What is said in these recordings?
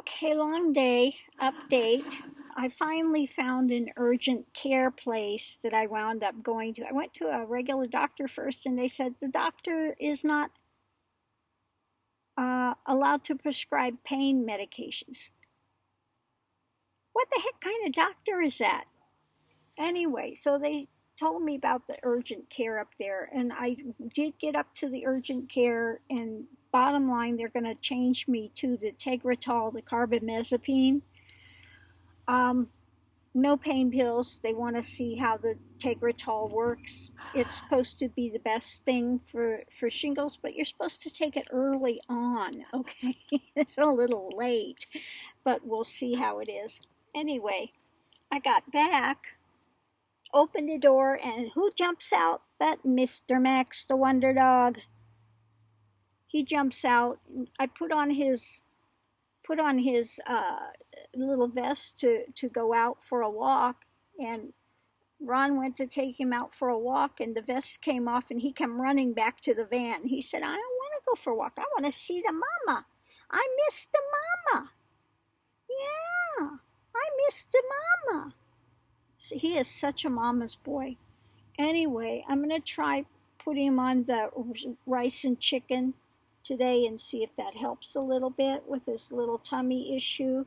Okay, long day update. I finally found an urgent care place that I wound up going to. I went to a regular doctor first, and they said the doctor is not allowed to prescribe pain medications. What the heck kind of doctor is that? Anyway, so they told me about the urgent care up there, and I did get up to the urgent care, and bottom line, they're going to change me to the Tegretol, the carbamazepine. No pain pills. They want to see how the Tegretol works. It's supposed to be the best thing for shingles, but you're supposed to take it early on, okay? It's a little late, but we'll see how it is. Anyway, I got back, opened the door, and who jumps out but Mr. Max, the Wonder Dog. He jumps out. I put on his little vest to go out for a walk, and Ron went to take him out for a walk, and the vest came off, and he came running back to the van. He said, I don't want to go for a walk. I want to see the mama. I miss the mama. Yeah, I miss the mama. So he is such a mama's boy. Anyway, I'm going to try putting him on the rice and chicken today and see if that helps a little bit with his little tummy issue.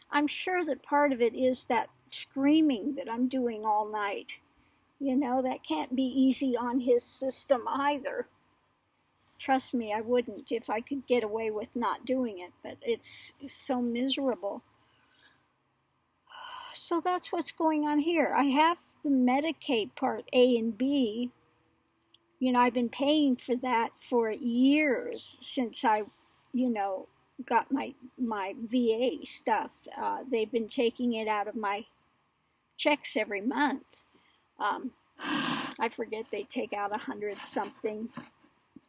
I'm sure that part of it is that screaming that I'm doing all night. You know, that can't be easy on his system either. Trust me, I wouldn't if I could get away with not doing it, but it's so miserable. So that's what's going on here. I have the Medicaid Part A and B. You know, I've been paying for that for years since I, got my VA stuff. They've been taking it out of my checks every month. I forget they take out 100 something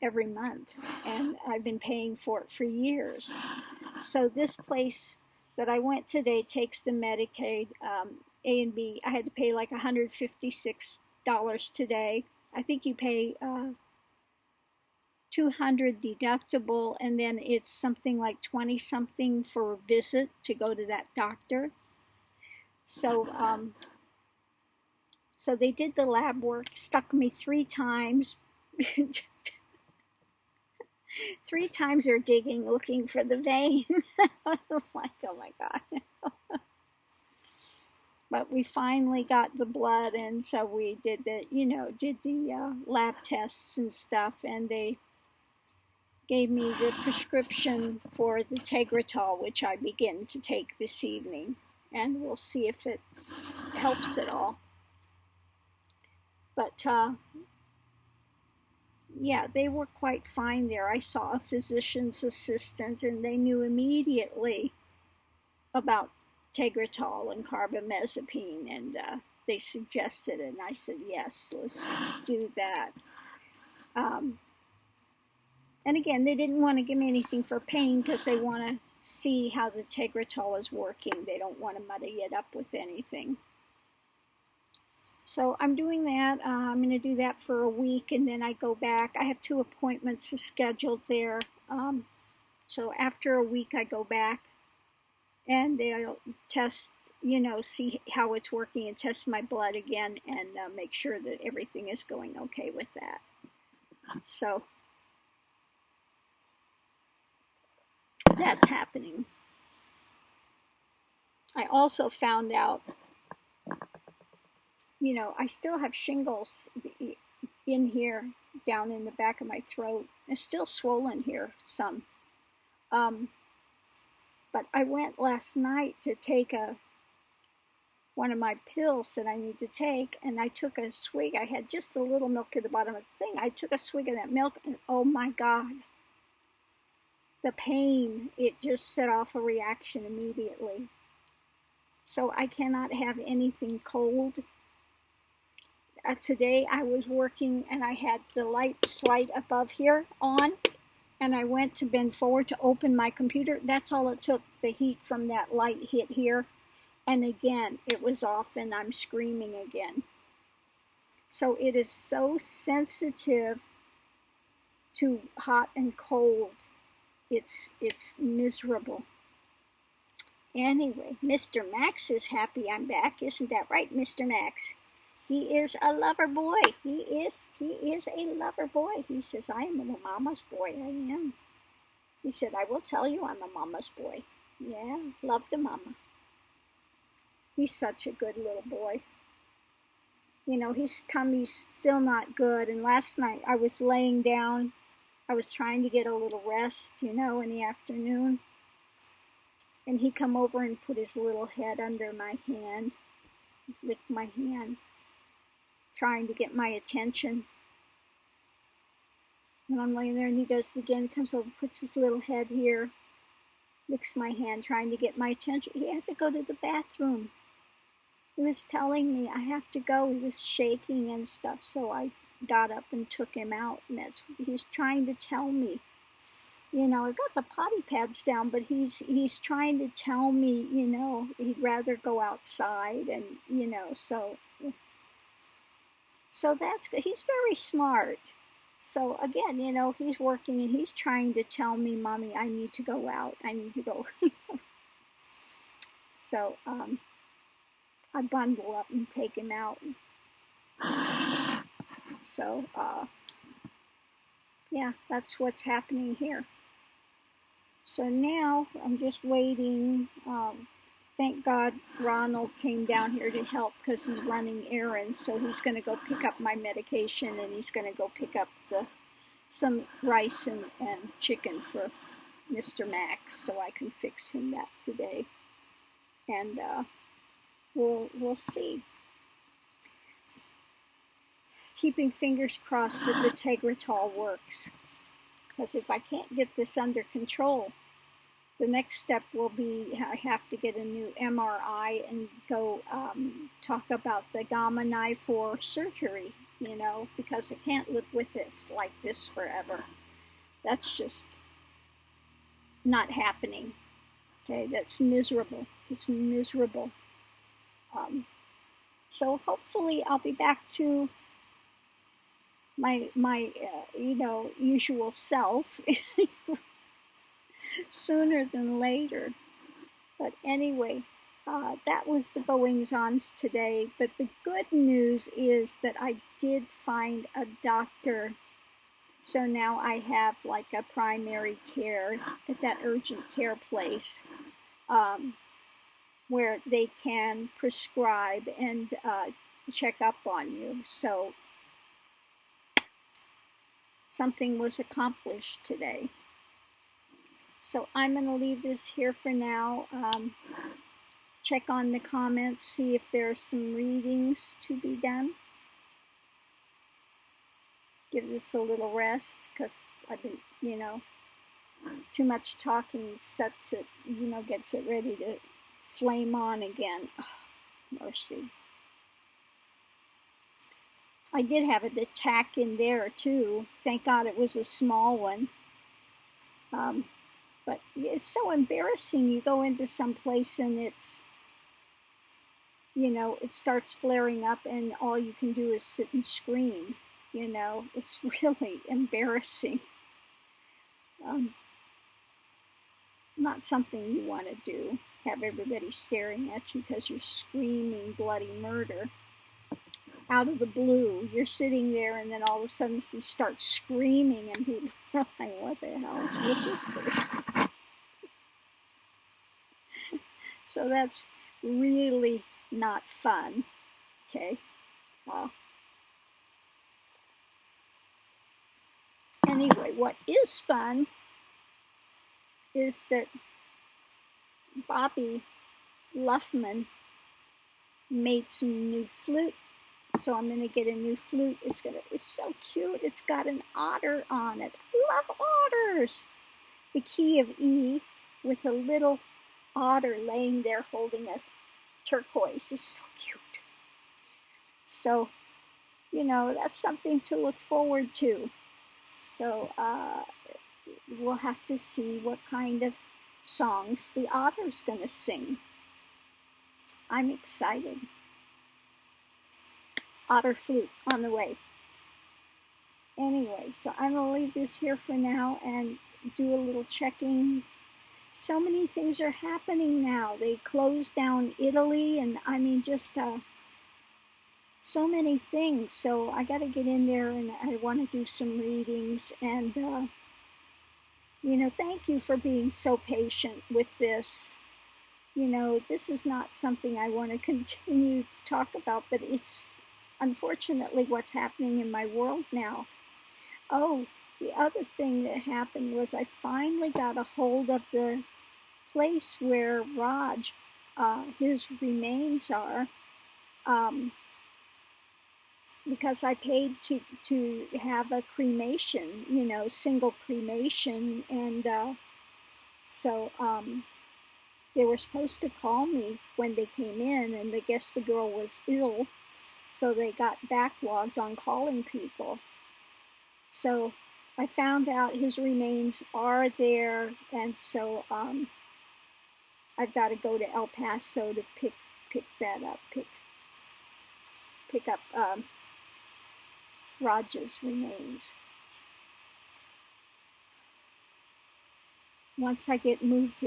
every month, and I've been paying for it for years. So this place that I went today takes the Medicaid A and B. I had to pay like $156 today. I think you pay $200 deductible, and then it's something like 20 something for a visit to go to that doctor. So so they did the lab work, stuck me 3 times. 3 times they're digging, looking for the vein. I was like, oh my God. But we finally got the blood, and so we did the lab tests and stuff, and they gave me the prescription for the Tegretol, which I begin to take this evening, and we'll see if it helps at all. But yeah, they were quite fine there. I saw a physician's assistant, and they knew immediately about Tegretol and carbamazepine, and they suggested it, and I said, yes, let's do that. And again, they didn't want to give me anything for pain because they want to see how the Tegretol is working. They don't want to muddy it up with anything. So I'm doing that. I'm going to do that for a week, and then I go back. I have 2 appointments scheduled there. So after a week, I go back, and they'll test, see how it's working, and test my blood again, and make sure that everything is going okay with that. So that's happening. I also found out, I still have shingles in here, down in the back of my throat. It's still swollen here some. But I went last night to take one of my pills that I need to take, and I took a swig. I had just a little milk at the bottom of the thing. I took a swig of that milk, and oh my God, the pain, it just set off a reaction immediately. So I cannot have anything cold. Today I was working, and I had the light above here on, and I went to bend forward to open my computer. That's all it took. The heat from that light hit here, and again it was off, and I'm screaming again. So it is so sensitive to hot and cold. It's miserable. Anyway, Mr. Max is happy I'm back. Isn't that right, Mr. Max? He is a lover boy. He is a lover boy. He says, I am a mama's boy. I am. He said, I will tell you I'm a mama's boy. Yeah, love to mama. He's such a good little boy. You know, his tummy's still not good. And last night I was laying down. I was trying to get a little rest, you know, in the afternoon. And he come over and put his little head under my hand, licked my hand, trying to get my attention. And I'm laying there and he does it again, comes over, puts his little head here, licks my hand, trying to get my attention. He had to go to the bathroom. He was telling me I have to go. He was shaking and stuff, so I got up and took him out, and that's what he's trying to tell me. You know, I got the potty pads down, but he's trying to tell me, you know, he'd rather go outside, and you know, so that's good. He's very smart. So again, you know, he's working and he's trying to tell me, Mommy, I need to go out. I need to go. So I bundle up and take him out. So yeah, that's what's happening here. So now I'm just waiting. Thank God Ronald came down here to help because he's running errands. So he's going to go pick up my medication and he's going to go pick up some rice and chicken for Mr. Max so I can fix him that today. And we'll see. Keeping fingers crossed that the Tegretol works. Because if I can't get this under control, the next step will be I have to get a new MRI and go talk about the gamma knife for surgery, you know, because I can't live with this like this forever. That's just not happening. Okay, that's miserable. It's miserable. So hopefully I'll be back to my you know, usual self sooner than later. But anyway, that was the goings-ons today. But the good news is that I did find a doctor. So now I have like a primary care at that urgent care place where they can prescribe and check up on you. So something was accomplished today. So I'm going to leave this here for now. Check on the comments, see if there's some readings to be done. Give this a little rest because I've been, you know, too much talking sets it, you know, gets it ready to flame on again. Oh, mercy. I did have an attack in there too. Thank God it was a small one. But it's so embarrassing. You go into some place and it's, you know, it starts flaring up and all you can do is sit and scream. You know, it's really embarrassing. Not something you want to do. Have everybody staring at you because you're screaming bloody murder. Out of the blue, you're sitting there and then all of a sudden you start screaming and people are like, what the hell is with this person? So that's really not fun, okay? Anyway, what is fun is that Bobby Luffman made some new flute. So I'm going to get a new flute. It's so cute. It's got an otter on it. I love otters. The key of E with a little otter laying there holding a turquoise is so cute. So, you know, that's something to look forward to. So we'll have to see what kind of songs the otter's going to sing. I'm excited. Otter flute on the way. Anyway, so I'm going to leave this here for now and do a little checking. so many things are happening now. They closed down Italy, and I mean, just so many things. So I got to get in there, and I want to do some readings. And, thank you for being so patient with this. This is not something I want to continue to talk about, but it's unfortunately what's happening in my world now. Oh, the other thing that happened was I finally got a hold of the place where Raj, his remains are, because I paid to have a cremation, single cremation, and so they were supposed to call me when they came in, and I guess the girl was ill, so they got backlogged on calling people. So I found out his remains are there, and so I've got to go to El Paso to pick that up, pick up Raj's remains. Once I get moved,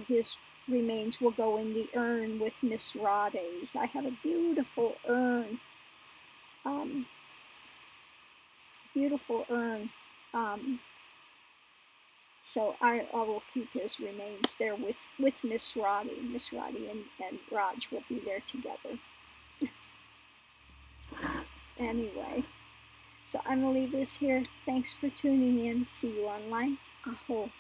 his remains will go in the urn with Miss Rade's. I have a beautiful urn. So I will keep his remains there with Miss Rade. Miss Rade and Raj will be there together. Anyway, so I'm going to leave this here. Thanks for tuning in. See you online. Aho.